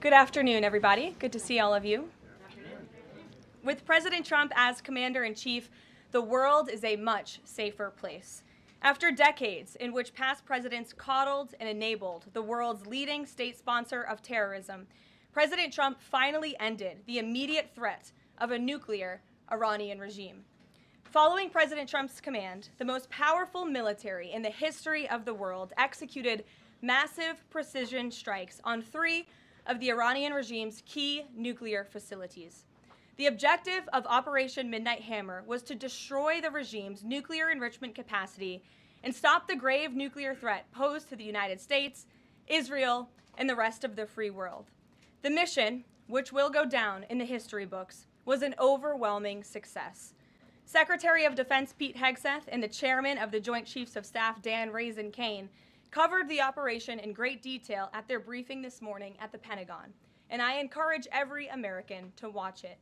Good afternoon, everybody. Good to see all of you. With President Trump as commander-in-chief, the world is a much safer place. After decades in which past presidents coddled and enabled the world's leading state sponsor of terrorism, President Trump finally ended the immediate threat of a nuclear Iranian regime. Following President Trump's command, the most powerful military in the history of the world executed massive precision strikes on 3 of the Iranian regime's key nuclear facilities. The objective of Operation Midnight Hammer was to destroy the regime's nuclear enrichment capacity and stop the grave nuclear threat posed to the United States, Israel, and the rest of the free world. The mission, which will go down in the history books, was an overwhelming success. Secretary of Defense Pete Hegseth and the chairman of the Joint Chiefs of Staff Dan Raisin Kane covered the operation in great detail at their briefing this morning at the Pentagon, and I encourage every American to watch it.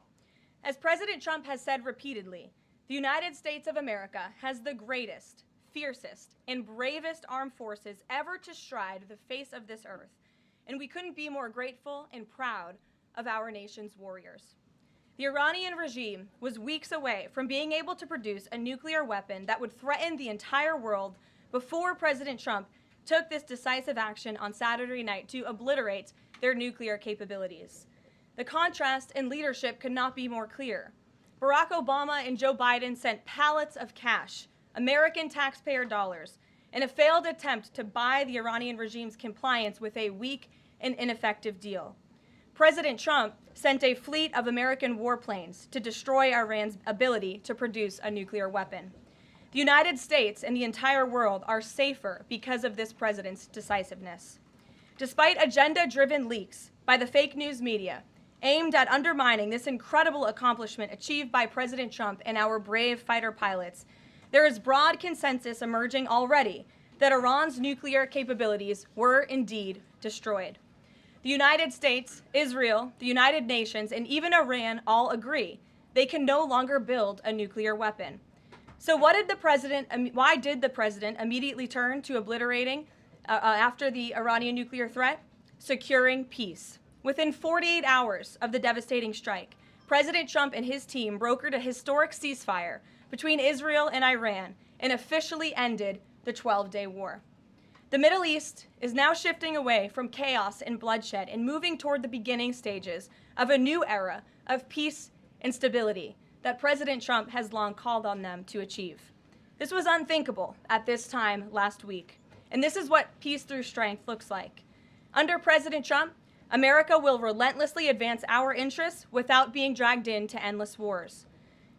As President Trump has said repeatedly, the United States of America has the greatest, fiercest, and bravest armed forces ever to stride the face of this earth, and we couldn't be more grateful and proud of our nation's warriors. The Iranian regime was weeks away from being able to produce a nuclear weapon that would threaten the entire world before President Trump took this decisive action on Saturday night to obliterate their nuclear capabilities. The contrast in leadership could not be more clear. Barack Obama and Joe Biden sent pallets of cash, American taxpayer dollars, in a failed attempt to buy the Iranian regime's compliance with a weak and ineffective deal. President Trump sent a fleet of American warplanes to destroy Iran's ability to produce a nuclear weapon. The United States and the entire world are safer because of this president's decisiveness. Despite agenda-driven leaks by the fake news media aimed at undermining this incredible accomplishment achieved by President Trump and our brave fighter pilots, there is broad consensus emerging already that Iran's nuclear capabilities were indeed destroyed. The United States, Israel, the United Nations, and even Iran all agree they can no longer build a nuclear weapon. So why did the president immediately turn to obliterating after the Iranian nuclear threat? Securing peace. Within 48 hours of the devastating strike, President Trump and his team brokered a historic ceasefire between Israel and Iran and officially ended the 12-day war. The Middle East is now shifting away from chaos and bloodshed and moving toward the beginning stages of a new era of peace and stability that President Trump has long called on them to achieve. This was unthinkable at this time last week, and this is what peace through strength looks like. Under President Trump, America will relentlessly advance our interests without being dragged into endless wars.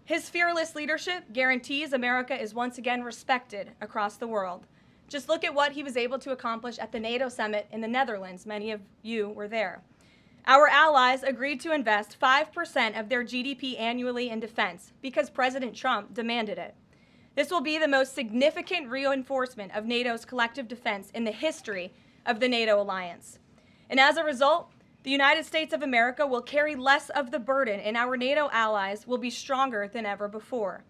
His fearless leadership guarantees America is once again respected across the world. Just look at what he was able to accomplish at the NATO summit in the Netherlands. Many of you were there. Our allies agreed to invest 5% of their GDP annually in defense because President Trump demanded it. This will be the most significant reinforcement of NATO's collective defense in the history of the NATO alliance. And as a result, the United States of America will carry less of the burden, and our NATO allies will be stronger than ever before.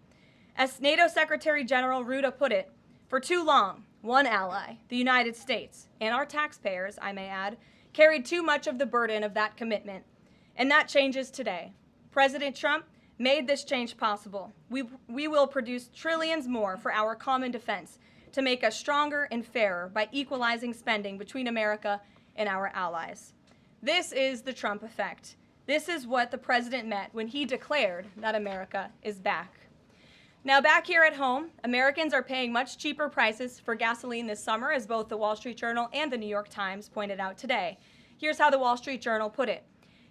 As NATO Secretary General Ruda put it, for too long, one ally, the United States, and our taxpayers, I may add, carried too much of the burden of that commitment. And that changes today. President Trump made this change possible. We will produce trillions more for our common defense to make us stronger and fairer by equalizing spending between America and our allies. This is the Trump effect. This is what the president meant when he declared that America is back. Now, back here at home, Americans are paying much cheaper prices for gasoline this summer, as both the Wall Street Journal and the New York Times pointed out today. Here's how the Wall Street Journal put it.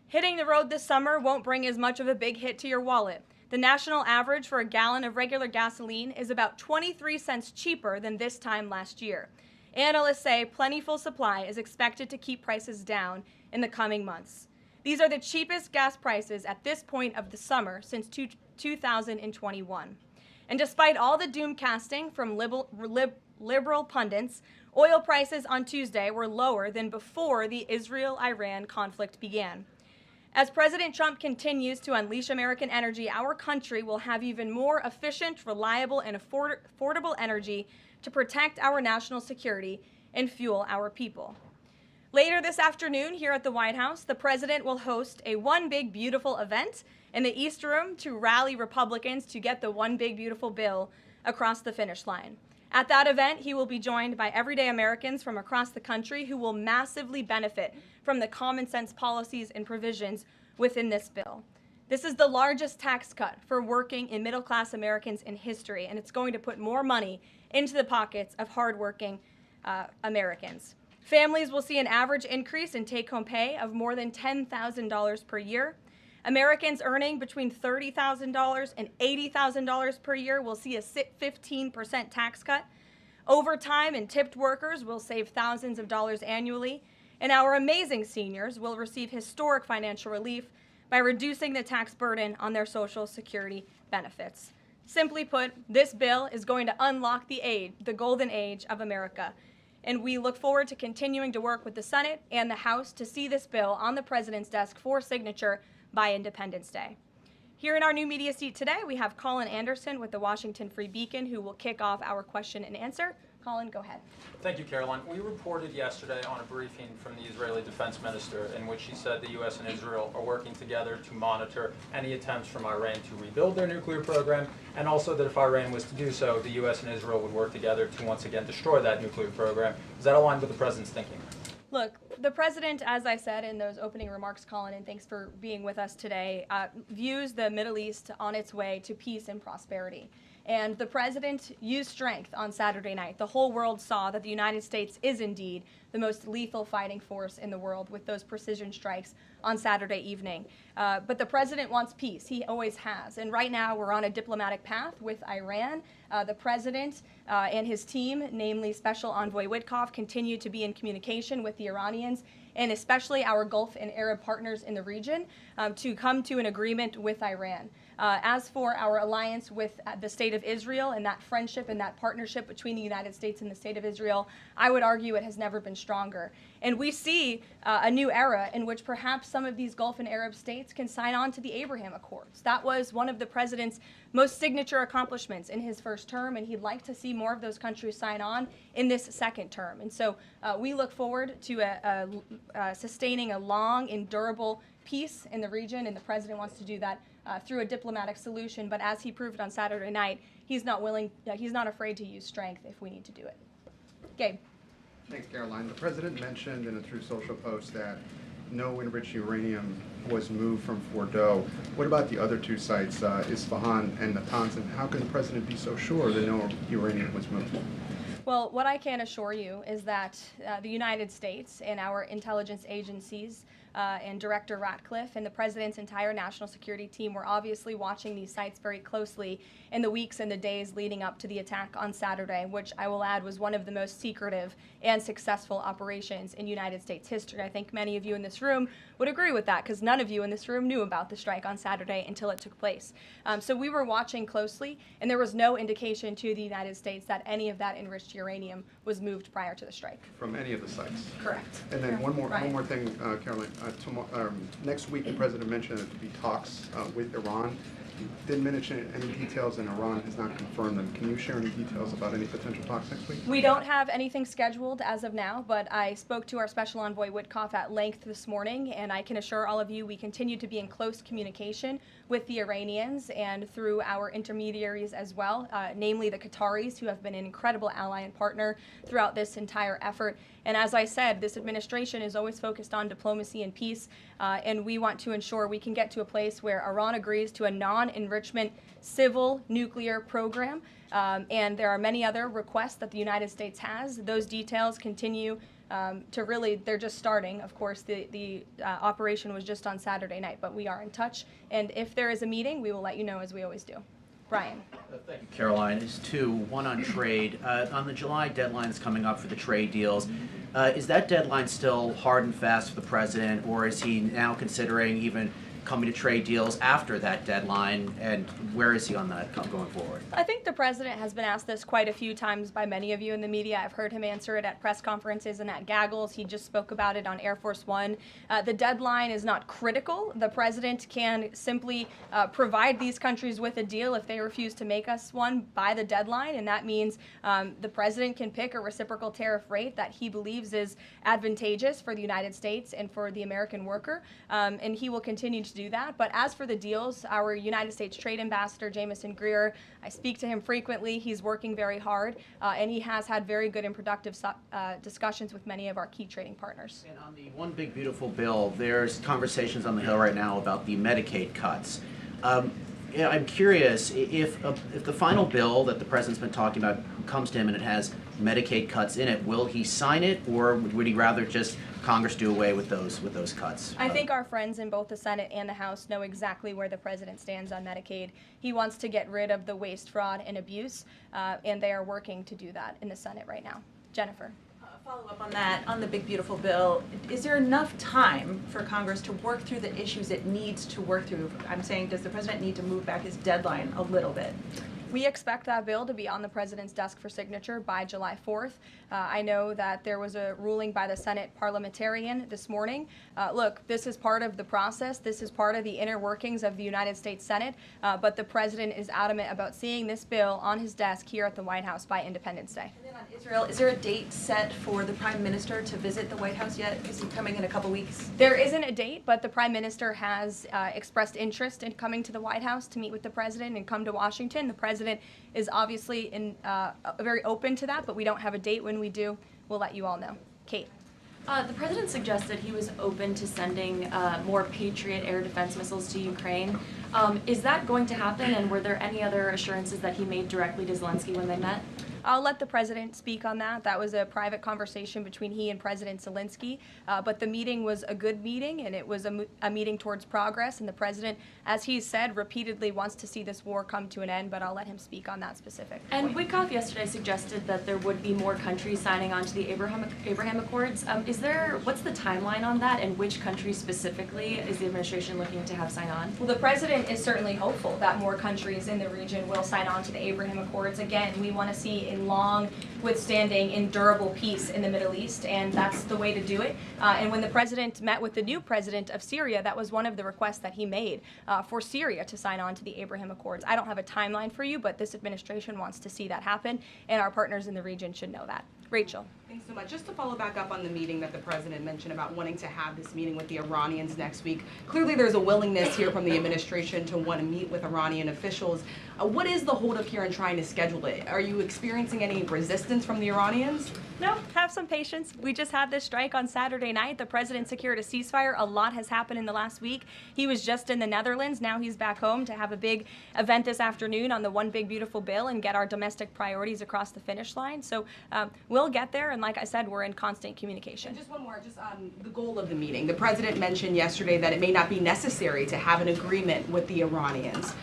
Hitting the road this summer won't bring as much of a big hit to your wallet. The national average for a gallon of regular gasoline is about 23 cents cheaper than this time last year. Analysts say plentiful supply is expected to keep prices down in the coming months. These are the cheapest gas prices at this point of the summer since 2021. And despite all the doom casting from liberal pundits, oil prices on Tuesday were lower than before the Israel-Iran conflict began. As President Trump continues to unleash American energy, our country will have even more efficient, reliable, and affordable energy to protect our national security and fuel our people. Later this afternoon here at the White House, the president will host a One Big Beautiful event in the East Room to rally Republicans to get the One Big Beautiful bill across the finish line. At that event, he will be joined by everyday Americans from across the country who will massively benefit from the common sense policies and provisions within this bill. This is the largest tax cut for working and middle-class Americans in history, and it's going to put more money into the pockets of hardworking Americans. Families will see an average increase in take-home pay of more than $10,000 per year. Americans earning between $30,000 and $80,000 per year will see a 15% tax cut. Overtime and tipped workers will save thousands of dollars annually. And our amazing seniors will receive historic financial relief by reducing the tax burden on their Social Security benefits. Simply put, this bill is going to unlock the golden age of America. And we look forward to continuing to work with the Senate and the House to see this bill on the president's desk for signature by Independence Day. Here in our new media seat today, we have Colin Anderson with the Washington Free Beacon, who will kick off our question and answer. Colin, go ahead. Thank you, Caroline. We reported yesterday on a briefing from the Israeli defense minister in which he said the U.S. and Israel are working together to monitor any attempts from Iran to rebuild their nuclear program, and also that if Iran was to do so, the U.S. and Israel would work together to once again destroy that nuclear program. Does that align with the president's thinking? Look, the president, as I said in those opening remarks, Colin, and thanks for being with us today, views the Middle East on its way to peace and prosperity. And the president used strength on Saturday night. The whole world saw that the United States is indeed the most lethal fighting force in the world with those precision strikes on Saturday evening. But the president wants peace. He always has. And right now we're on a diplomatic path with Iran. The president and his team, namely Special Envoy Witkoff, continue to be in communication with the Iranians and especially our Gulf and Arab partners in the region to come to an agreement with Iran. As for our alliance with the State of Israel and that friendship and that partnership between the United States and the State of Israel, I would argue it has never been stronger. And we see a new era in which perhaps some of these Gulf and Arab states can sign on to the Abraham Accords. That was one of the president's most signature accomplishments in his first term, and he'd like to see more of those countries sign on in this second term. And so we look forward to sustaining a long and durable peace in the region, and the president wants to do that through a diplomatic solution. But as he proved on Saturday night, he's not afraid to use strength if we need to do it. Gabe. Thanks, Caroline. The president mentioned in a Truth Social post that no enriched uranium was moved from Fordow. What about the other two sites, Isfahan and Natanz, and how can the president be so sure that no uranium was moved? Well, what I can assure you is that the United States and our intelligence agencies and Director Ratcliffe and the President's entire national security team were obviously watching these sites very closely in the weeks and the days leading up to the attack on Saturday, which I will add was one of the most secretive and successful operations in United States history. I think many of you in this room would agree with that because none of you in this room knew about the strike on Saturday until it took place. So we were watching closely, and there was no indication to the United States that any of that enriched uranium was moved prior to the strike. From any of the sites? Correct. And then one more thing, Caroline. Next week, the president mentioned that there would be talks with Iran. Didn't mention any details, and Iran has not confirmed them. Can you share any details about any potential talks next week? We don't have anything scheduled as of now, but I spoke to our Special Envoy Witkoff at length this morning, and I can assure all of you we continue to be in close communication with the Iranians and through our intermediaries as well, namely the Qataris, who have been an incredible ally and partner throughout this entire effort. And as I said, this administration is always focused on diplomacy and peace, and we want to ensure we can get to a place where Iran agrees to a non-enrichment civil nuclear program. And there are many other requests that the United States has. Those details continue to really, they're just starting. Of course, the operation was just on Saturday night, but we are in touch. And if there is a meeting, we will let you know, as we always do. Brian. Thank you, Caroline. Is two, one on trade. On the July deadlines coming up for the trade deals, is that deadline still hard and fast for the president, or is he now considering even coming to trade deals after that deadline, and where is he on that going forward? I think the president has been asked this quite a few times by many of you in the media. I've heard him answer it at press conferences and at gaggles. He just spoke about it on Air Force One. The deadline is not critical. The president can simply provide these countries with a deal if they refuse to make us one by the deadline, and that means the president can pick a reciprocal tariff rate that he believes is advantageous for the United States and for the American worker, and he will continue to do that. But as for the deals, our United States Trade Ambassador, Jamieson Greer, I speak to him frequently. He's working very hard, and he has had very good and productive discussions with many of our key trading partners. And on the One Big Beautiful Bill, there's conversations on the Hill right now about the Medicaid cuts. Yeah, I'm curious if the final bill that the president's been talking about comes to him and it has Medicaid cuts in it, will he sign it, or would he rather just Congress do away with those cuts? I think our friends in both the Senate and the House know exactly where the president stands on Medicaid. He wants to get rid of the waste, fraud, and abuse, and they are working to do that in the Senate right now. Jennifer. Follow up on that, on the big beautiful bill, is there enough time for Congress to work through the issues it needs to work through? I'm saying, does the president need to move back his deadline a little bit? We expect that bill to be on the president's desk for signature by July 4th. I know that there was a ruling by the Senate parliamentarian this morning. Look, this is part of the process. This is part of the inner workings of the United States Senate, but the president is adamant about seeing this bill on his desk here at the White House by Independence Day. And then on Israel, is there a date set for the Prime Minister to visit the White House yet? Is he coming in a couple weeks? There isn't a date, but the Prime Minister has expressed interest in coming to the White House to meet with the president and come to Washington. The president is obviously very open to that, but we don't have a date. When we do, we'll let you all know. Kate. The president suggested he was open to sending more Patriot air defense missiles to Ukraine. Is that going to happen, and were there any other assurances that he made directly to Zelensky when they met? I'll let the president speak on that. That was a private conversation between he and President Zelensky, but the meeting was a good meeting, and it was a meeting towards progress, and the president, as he said, repeatedly wants to see this war come to an end, but I'll let him speak on that specific And point. Witkoff yesterday suggested that there would be more countries signing on to the Abraham Accords. What's the timeline on that, and which countries specifically is the administration looking to have sign on? Well, the president is certainly hopeful that more countries in the region will sign on to the Abraham Accords. Again, we want to see a long, withstanding, and durable peace in the Middle East, and that's the way to do it. And when the president met with the new president of Syria, that was one of the requests that he made for Syria to sign on to the Abraham Accords. I don't have a timeline for you, but this administration wants to see that happen, and our partners in the region should know that. Rachel. Thanks so much. Just to follow back up on the meeting that the president mentioned about wanting to have this meeting with the Iranians next week. Clearly there's a willingness here from the administration to want to meet with Iranian officials. What is the holdup here in trying to schedule it? Are you experiencing any resistance from the Iranians? No, have some patience. We just had this strike on Saturday night. The president secured a ceasefire. A lot has happened in the last week. He was just in the Netherlands. Now he's back home to have a big event this afternoon on the One Big Beautiful Bill and get our domestic priorities across the finish line. So we'll get there, and like I said, we're in constant communication. And just one more, just on the goal of the meeting. The president mentioned yesterday that it may not be necessary to have an agreement with the Iranians.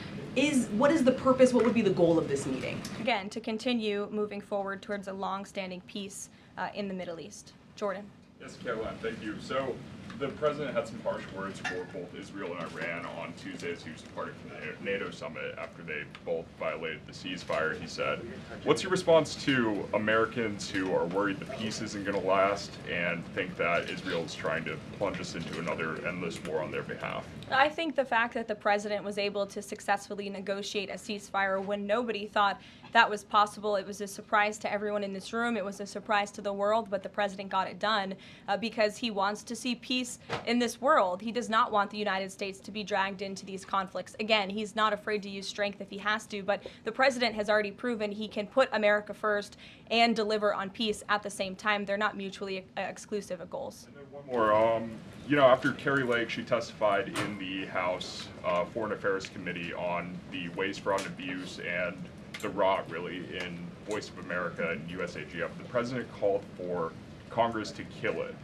What is the purpose, what would be the goal of this meeting? Again, to continue moving forward towards a long-standing peace in the Middle East. Jordan. Yes, Caroline, thank you. So the president had some harsh words for both Israel and Iran on Tuesday as he was departing from the NATO summit after they both violated the ceasefire. He said, what's your response to Americans who are worried the peace isn't going to last and think that Israel is trying to plunge us into another endless war on their behalf? I think the fact that the president was able to successfully negotiate a ceasefire when nobody thought that was possible, it was a surprise to everyone in this room, it was a surprise to the world, but the president got it done because he wants to see peace in this world. He does not want the United States to be dragged into these conflicts. Again, he's not afraid to use strength if he has to, but the president has already proven he can put America first and deliver on peace at the same time. They're not mutually exclusive goals. And then one more. You know, after Kari Lake, she testified in the House Foreign Affairs Committee on the waste, fraud, and abuse and the rot, really, in Voice of America and USAGF. The president called for Congress to kill it.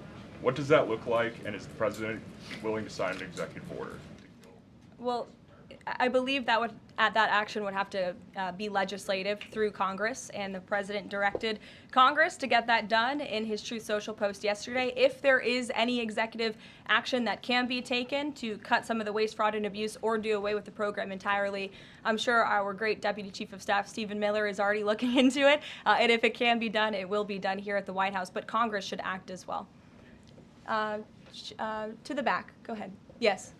What does that look like, and is the president willing to sign an executive order? Well, I believe that that action would have to be legislative through Congress, and the president directed Congress to get that done in his Truth Social post yesterday. If there is any executive action that can be taken to cut some of the waste, fraud, and abuse or do away with the program entirely, I'm sure our great Deputy Chief of Staff, Stephen Miller, is already looking into it. And if it can be done, it will be done here at the White House. But Congress should act as well. To the back. Go ahead. Yes.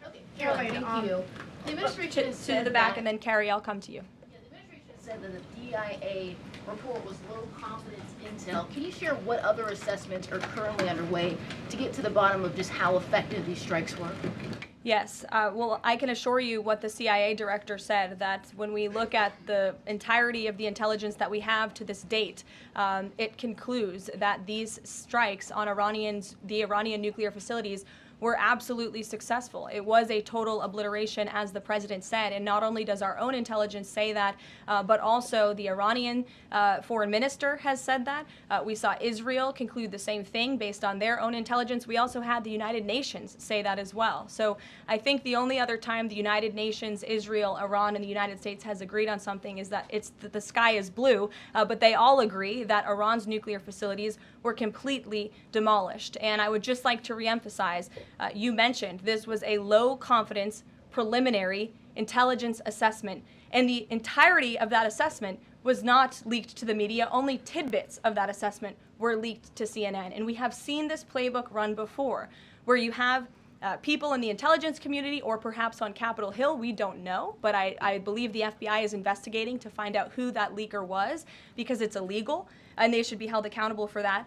Okay, Caroline, thank you. The administration has said To the back, that- and then Carrie, I'll come to you. Yeah, the administration said that the DIA report was low confidence intel. Can you share what other assessments are currently underway to get to the bottom of just how effective these strikes were? Yes. Well, I can assure you what the CIA director said, that when we look at the entirety of the intelligence that we have to this date, it concludes that these strikes on the Iranian nuclear facilities were absolutely successful. It was a total obliteration, as the president said, and not only does our own intelligence say that, but also the Iranian foreign minister has said that. We saw Israel conclude the same thing based on their own intelligence. We also had the United Nations say that as well. So I think the only other time the United Nations, Israel, Iran, and the United States has agreed on something is that the sky is blue, but they all agree that Iran's nuclear facilities were completely demolished. And I would just like to reemphasize, you mentioned this was a low confidence preliminary intelligence assessment, and the entirety of that assessment was not leaked to the media. Only tidbits of that assessment were leaked to CNN. And we have seen this playbook run before, where you have people in the intelligence community, or perhaps on Capitol Hill, we don't know, but I believe the FBI is investigating to find out who that leaker was, because it's illegal and they should be held accountable for that,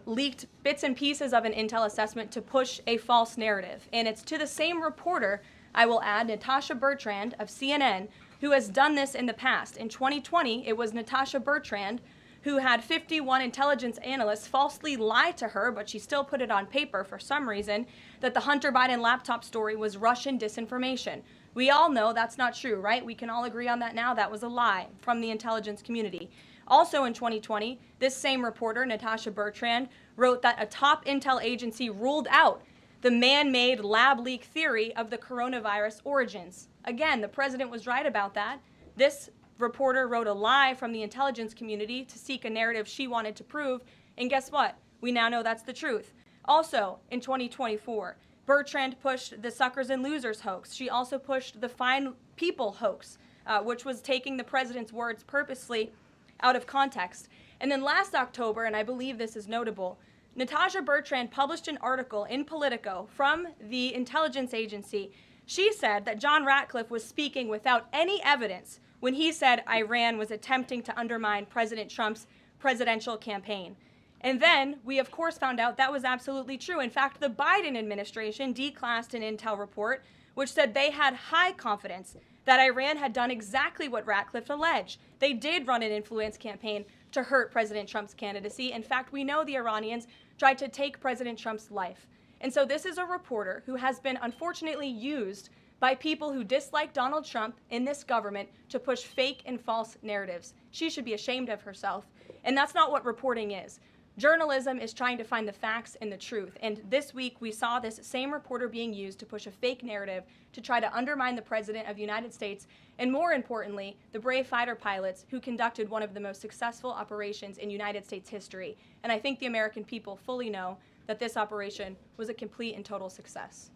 leaked bits and pieces of an intel assessment to push a false narrative. And it's to the same reporter, I will add, Natasha Bertrand of CNN, who has done this in the past. In 2020, it was Natasha Bertrand who had 51 intelligence analysts falsely lie to her, but she still put it on paper for some reason, that the Hunter Biden laptop story was Russian disinformation. We all know that's not true, right? We can all agree on that now. That was a lie from the intelligence community. Also in 2020, this same reporter, Natasha Bertrand, wrote that a top intel agency ruled out the man-made lab leak theory of the coronavirus origins. Again, the president was right about that. This reporter wrote a lie from the intelligence community to seek a narrative she wanted to prove, and guess what? We now know that's the truth. Also, in 2024, Bertrand pushed the suckers and losers hoax. She also pushed the fine people hoax, which was taking the president's words purposely out of context. And then last October, and I believe this is notable, Natasha Bertrand published an article in Politico from the intelligence agency. She said that John Ratcliffe was speaking without any evidence when he said Iran was attempting to undermine President Trump's presidential campaign. And then we, of course, found out that was absolutely true. In fact, the Biden administration declassed an intel report which said they had high confidence that Iran had done exactly what Ratcliffe alleged. They did run an influence campaign to hurt President Trump's candidacy. In fact, we know the Iranians tried to take President Trump's life. And so this is a reporter who has been unfortunately used by people who dislike Donald Trump in this government to push fake and false narratives. She should be ashamed of herself. And that's not what reporting is. Journalism is trying to find the facts and the truth. And this week we saw this same reporter being used to push a fake narrative to try to undermine the President of the United States, and more importantly, the brave fighter pilots who conducted one of the most successful operations in United States history. And I think the American people fully know that this operation was a complete and total success.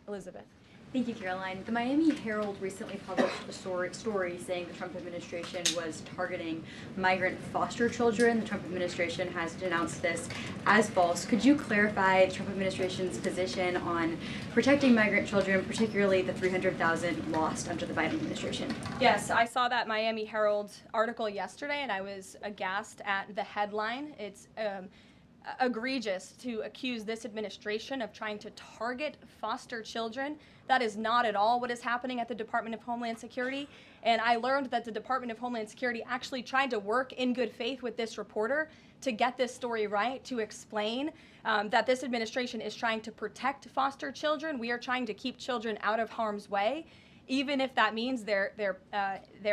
Elizabeth. Thank you, Caroline. The Miami Herald recently published a story saying the Trump administration was targeting migrant foster children. The Trump administration has denounced this as false. Could you clarify the Trump administration's position on protecting migrant children, particularly the 300,000 lost under the Biden administration? Yes, I saw that Miami Herald article yesterday, and I was aghast at the headline. It's egregious to accuse this administration of trying to target foster children. That is not at all what is happening at the Department of Homeland Security. And I learned that the Department of Homeland Security actually tried to work in good faith with this reporter to get this story right, to explain that this administration is trying to protect foster children. We are trying to keep children out of harm's way, even if that means their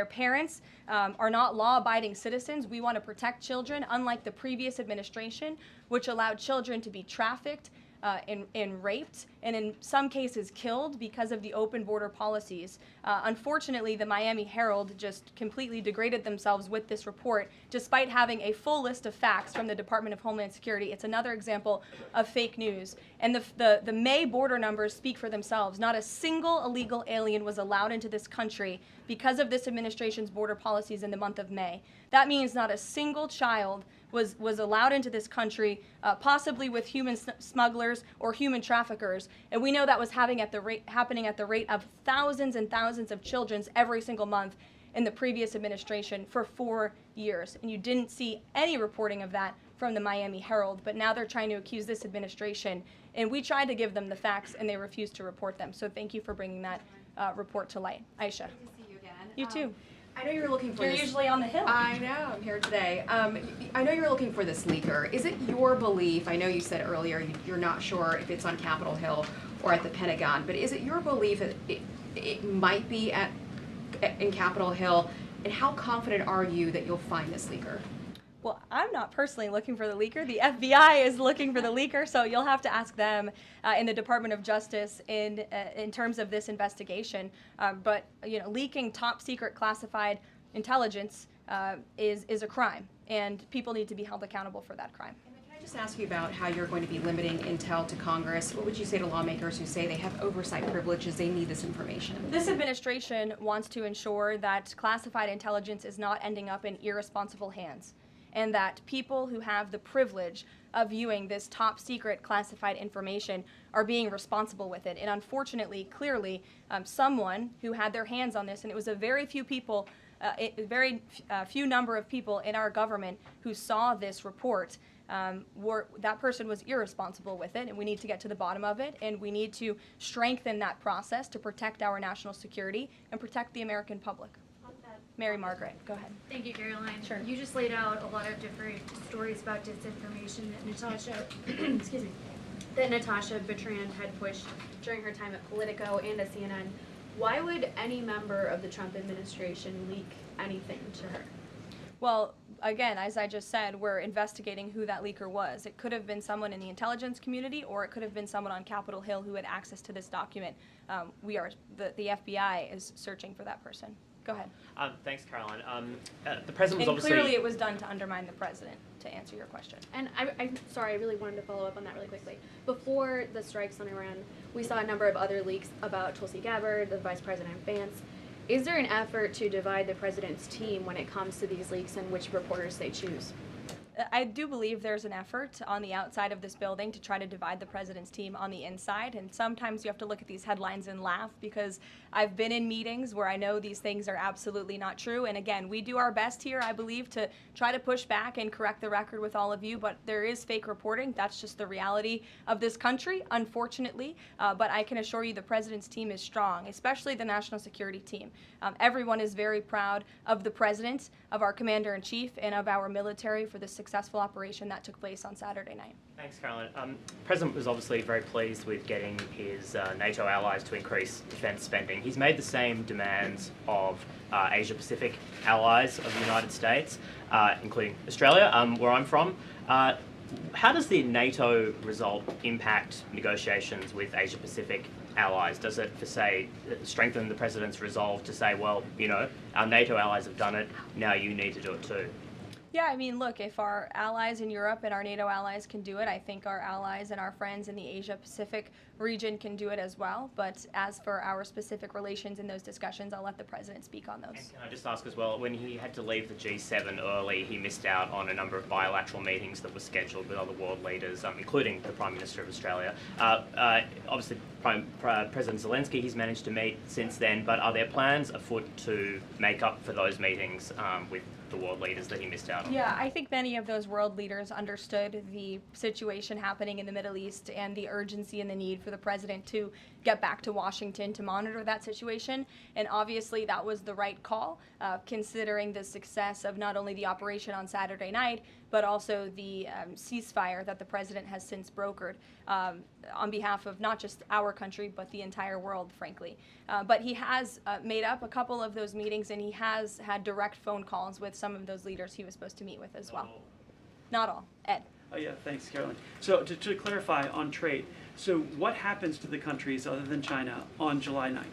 parents are not law-abiding citizens. We want to protect children, unlike the previous administration, which allowed children to be trafficked and raped, and in some cases killed because of the open border policies. Unfortunately, the Miami Herald just completely degraded themselves with this report, despite having a full list of facts from the Department of Homeland Security. It's another example of fake news. And the May border numbers speak for themselves. Not a single illegal alien was allowed into this country because of this administration's border policies in the month of May. That means not a single child was allowed into this country, possibly with human smugglers or human traffickers. And we know that was happening at the rate of thousands and thousands of children every single month in the previous administration for 4 years. And you didn't see any reporting of that from the Miami Herald, but now they're trying to accuse this administration. And we tried to give them the facts, and they refused to report them. So thank you for bringing that report to light. Aisha. Good to see you again. You too. I know you're looking for You're this. usually on the Hill. I know, I'm here today. I know you're looking for this leaker. Is it your belief, I know you said earlier you're not sure if it's on Capitol Hill or at the Pentagon, but is it your belief that it might be in Capitol Hill, and how confident are you that you'll find this leaker? Well, I'm not personally looking for the leaker. The FBI is looking for the leaker, so you'll have to ask them in the Department of Justice in terms of this investigation. But leaking top secret classified intelligence is a crime, and people need to be held accountable for that crime. Can I just ask you about how you're going to be limiting intel to Congress? What would you say to lawmakers who say they have oversight privileges, they need this information? This administration wants to ensure that classified intelligence is not ending up in irresponsible hands, and that people who have the privilege of viewing this top secret classified information are being responsible with it. And unfortunately, clearly, someone who had their hands on this, and it was a very few people, few number of people in our government who saw this report, that person was irresponsible with it, and we need to get to the bottom of it, and we need to strengthen that process to protect our national security and protect the American public. Mary Margaret, go ahead. Thank you, Caroline. Sure. You just laid out a lot of different stories about disinformation that Natasha, excuse me, that Natasha Bertrand had pushed during her time at Politico and at CNN. Why would any member of the Trump administration leak anything to her? Well, again, as I just said, we're investigating who that leaker was. It could have been someone in the intelligence community, or it could have been someone on Capitol Hill who had access to this document. The FBI is searching for that person. Go ahead. Thanks, Caroline. The president was And obviously... clearly it was done to undermine the president, to answer your question. And I'm sorry, I really wanted to follow up on that really quickly. Before the strikes on Iran, we saw a number of other leaks about Tulsi Gabbard, the Vice President Vance. Is there an effort to divide the president's team when it comes to these leaks and which reporters they choose? I do believe there's an effort on the outside of this building to try to divide the president's team on the inside, and sometimes you have to look at these headlines and laugh, because I've been in meetings where I know these things are absolutely not true, and again, we do our best here, I believe, to try to push back and correct the record with all of you, but there is fake reporting. That's just the reality of this country, unfortunately, but I can assure you the president's team is strong, especially the national security team. Everyone is very proud of the president, of our commander-in-chief, and of our military for the successful operation that took place on Saturday night. Thanks, Caroline. The President was obviously very pleased with getting his NATO allies to increase defence spending. He's made the same demands of Asia-Pacific allies of the United States, including Australia, where I'm from. How does the NATO result impact negotiations with Asia-Pacific allies? Does it, for say, strengthen the President's resolve to say, well, our NATO allies have done it, now you need to do it too? Yeah, I mean, look, if our allies in Europe and our NATO allies can do it, I think our allies and our friends in the Asia-Pacific region can do it as well. But as for our specific relations in those discussions, I'll let the president speak on those. And can I just ask as well, when he had to leave the G7 early, he missed out on a number of bilateral meetings that were scheduled with other world leaders, including the Prime Minister of Australia. Obviously, President Zelensky, he's managed to meet since then, but are there plans afoot to make up for those meetings with the world leaders that he missed out on? Yeah, I think many of those world leaders understood the situation happening in the Middle East and the urgency and the need for the president to get back to Washington to monitor that situation. And obviously that was the right call, considering the success of not only the operation on Saturday night, but also the ceasefire that the president has since brokered on behalf of not just our country, but the entire world, frankly. But he has made up a couple of those meetings, and he has had direct phone calls with some of those leaders he was supposed to meet with as well. Not all. Ed. Yeah, thanks, Caroline. So to clarify on trade, so what happens to the countries other than China on July 9th?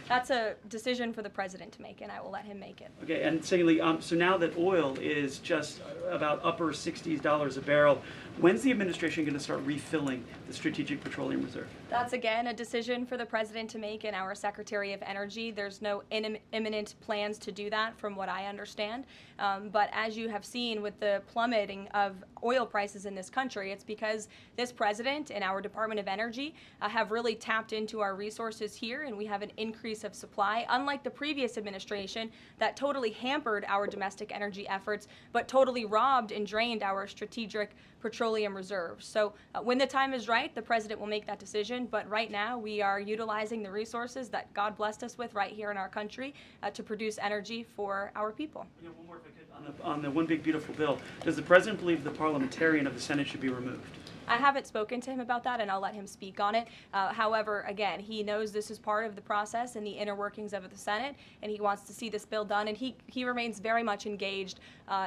That's a decision for the president to make, and I will let him make it. Okay, and secondly, so now that oil is just about upper $60s a barrel, when's the administration going to start refilling the Strategic Petroleum Reserve? That's, again, a decision for the president to make and our Secretary of Energy. There's no imminent plans to do that, from what I understand. But as you have seen with the plummeting of oil prices in this country, it's because this president and our Department of Energy have really tapped into our resources here, and we have an increase of supply, unlike the previous administration that totally hampered our domestic energy efforts, but totally robbed and drained our strategic petroleum reserves. So when the time is right, the president will make that decision, but right now we are utilizing the resources that God blessed us with right here in our country to produce energy for our people. You know, one more if I could, on the One Big Beautiful Bill, does the president believe the parliamentarian of the Senate should be removed? I haven't spoken to him about that, and I'll let him speak on it. However, again, he knows this is part of the process and the inner workings of the Senate, and he wants to see this bill done, and he remains very much engaged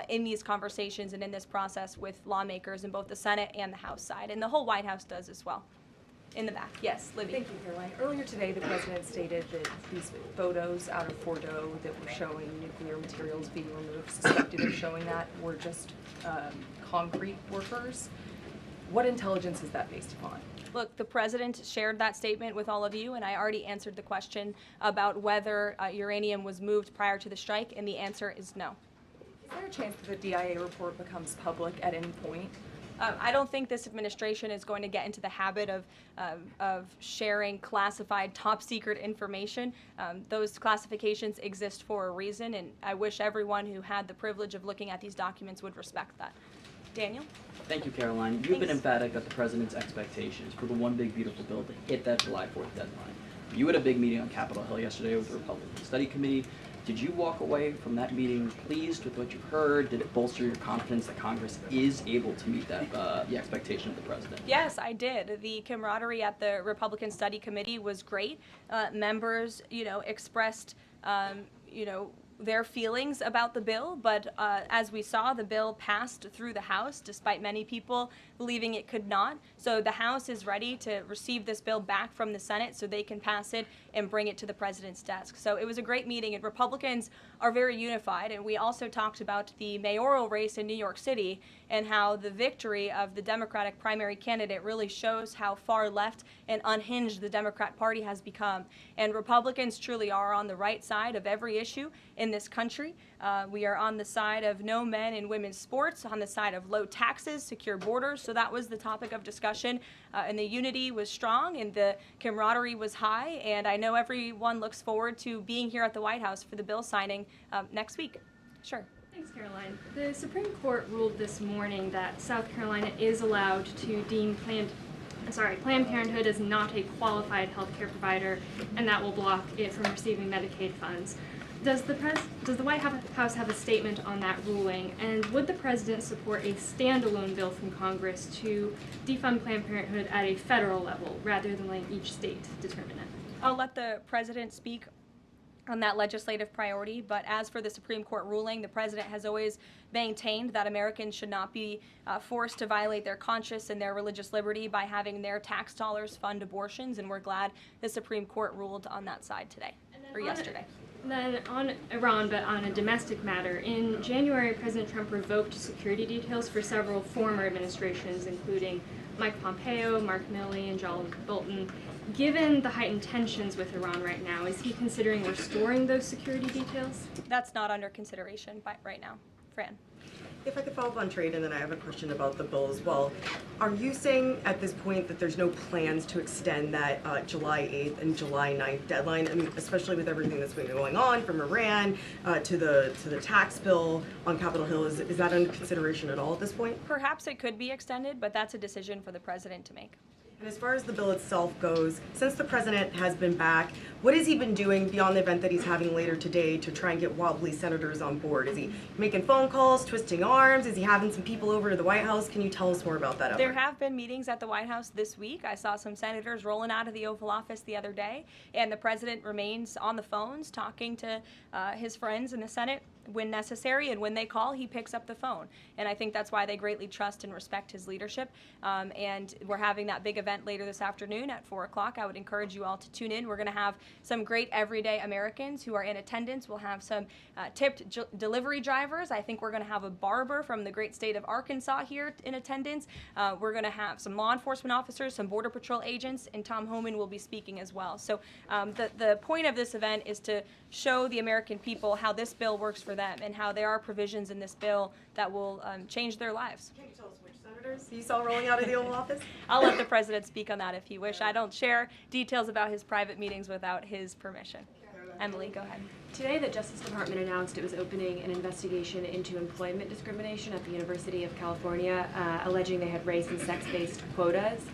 in these conversations and in this process with lawmakers in both the Senate and the House side, and the whole White House does as well. In the back, yes, Libby. Thank you, Caroline. Earlier today, the president stated that these photos out of Fordo that were showing nuclear materials being removed, suspected of showing that, were just concrete workers. What intelligence is that based upon? Look, the president shared that statement with all of you, and I already answered the question about whether uranium was moved prior to the strike, and the answer is no. Is there a chance that the DIA report becomes public at any point? I don't think this administration is going to get into the habit of sharing classified, top-secret information. Those classifications exist for a reason, and I wish everyone who had the privilege of looking at these documents would respect that. Daniel? Thank you, Caroline. You've been emphatic that the president's expectations for the One Big Beautiful Bill to hit that July 4th deadline. You had a big meeting on Capitol Hill yesterday with the Republican Study Committee. Did you walk away from that meeting pleased with what you heard? Did it bolster your confidence that Congress is able to meet that the expectation of the president? Yes, I did. The camaraderie at the Republican Study Committee was great. Members, expressed, their feelings about the bill, but as we saw, the bill passed through the House despite many people believing it could not. So the House is ready to receive this bill back from the Senate so they can pass it and bring it to the president's desk. So it was a great meeting, and Republicans are very unified. And we also talked about the mayoral race in New York City and how the victory of the Democratic primary candidate really shows how far left and unhinged the Democrat Party has become. And Republicans truly are on the right side of every issue in this country. We are on the side of no men in women's sports, on the side of low taxes, secure borders. So that was the topic of discussion, and the unity was strong and the camaraderie was high, and I know everyone looks forward to being here at the White House for the bill signing next week. Sure. Thanks, Caroline. The Supreme Court ruled this morning that South Carolina is allowed to deem Planned Parenthood as not a qualified health care provider, and that will block it from receiving Medicaid funds. Does the White House have a statement on that ruling, and would the president support a standalone bill from Congress to defund Planned Parenthood at a federal level rather than letting each state determine it? I'll let the president speak on that legislative priority, but as for the Supreme Court ruling, the president has always maintained that Americans should not be forced to violate their conscience and their religious liberty by having their tax dollars fund abortions, and we're glad the Supreme Court ruled on that side today, or yesterday. Then on Iran, but on a domestic matter, in January, President Trump revoked security details for several former administrations, including Mike Pompeo, Mark Milley, and John Bolton. Given the heightened tensions with Iran right now, is he considering restoring those security details? That's not under consideration right now. Fran. If I could follow up on trade, and then I have a question about the bill as well. Are you saying at this point that there's no plans to extend that July 8th and July 9th deadline? I mean, especially with everything that's been going on, from Iran to the tax bill on Capitol Hill, is that under consideration at all at this point? Perhaps it could be extended, but that's a decision for the president to make. And as far as the bill itself goes, since the president has been back, what has he been doing beyond the event that he's having later today to try and get wobbly senators on board? Is he making phone calls, twisting arms? Is he having some people over to the White House? Can you tell us more about that effort? There have been meetings at the White House this week. I saw some senators rolling out of the Oval Office the other day, and the president remains on the phones talking to his friends in the Senate when necessary, and when they call, he picks up the phone. And I think that's why they greatly trust and respect his leadership. And we're having that big event later this afternoon at 4 o'clock. I would encourage you all to tune in. We're going to have some great everyday Americans who are in attendance. We'll have some tipped delivery drivers. I think we're going to have a barber from the great state of Arkansas here in attendance. We're going to have some law enforcement officers, some Border Patrol agents, and Tom Homan will be speaking as well. So the point of this event is to show the American people how this bill works for them and how there are provisions in this bill that will change their lives. Can you tell us which senators you saw rolling out of the Oval Office? I'll let the president speak on that if he wish. I don't share details about his private meetings without his permission. Emily, go ahead. Today, the Justice Department announced it was opening an investigation into employment discrimination at the University of California, alleging they had race and sex-based quotas.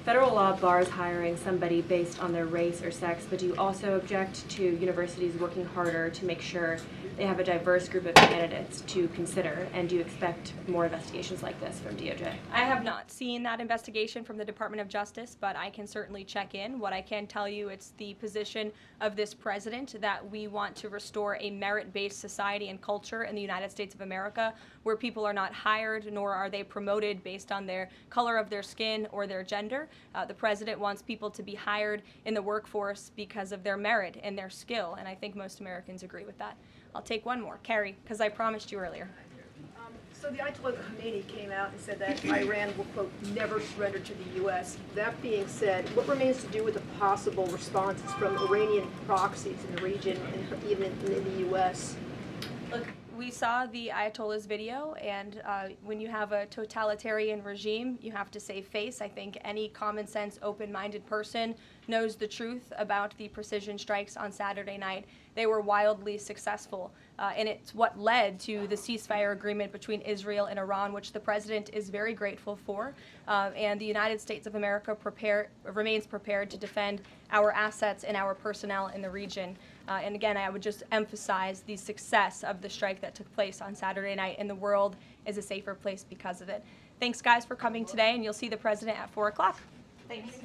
Federal law bars hiring somebody based on their race or sex, but do you also object to universities working harder to make sure they have a diverse group of candidates to consider? And do you expect more investigations like this from DOJ? I have not seen that investigation from the Department of Justice, but I can certainly check in. What I can tell you, it's the position of this president that we want to restore a merit-based society and culture in the United States of America, where people are not hired nor are they promoted based on their color of their skin or their gender. The president wants people to be hired in the workforce because of their merit and their skill, and I think most Americans agree with that. I'll take one more. Carrie, because I promised you earlier. So the Ayatollah Khomeini came out and said that Iran will, quote, never surrender to the U.S. That being said, what remains to do with the possible responses from Iranian proxies in the region and even in the U.S.? Look, we saw the Ayatollah's video, and when you have a totalitarian regime, you have to save face. I think any common sense, open-minded person knows the truth about the precision strikes on Saturday night. They were wildly successful, and it's what led to the ceasefire agreement between Israel and Iran, which the president is very grateful for. And the United States of America remains prepared to defend our assets and our personnel in the region. And again, I would just emphasize the success of the strike that took place on Saturday night, and the world is a safer place because of it. Thanks, guys, for coming today, and you'll see the president at 4 o'clock. Thanks.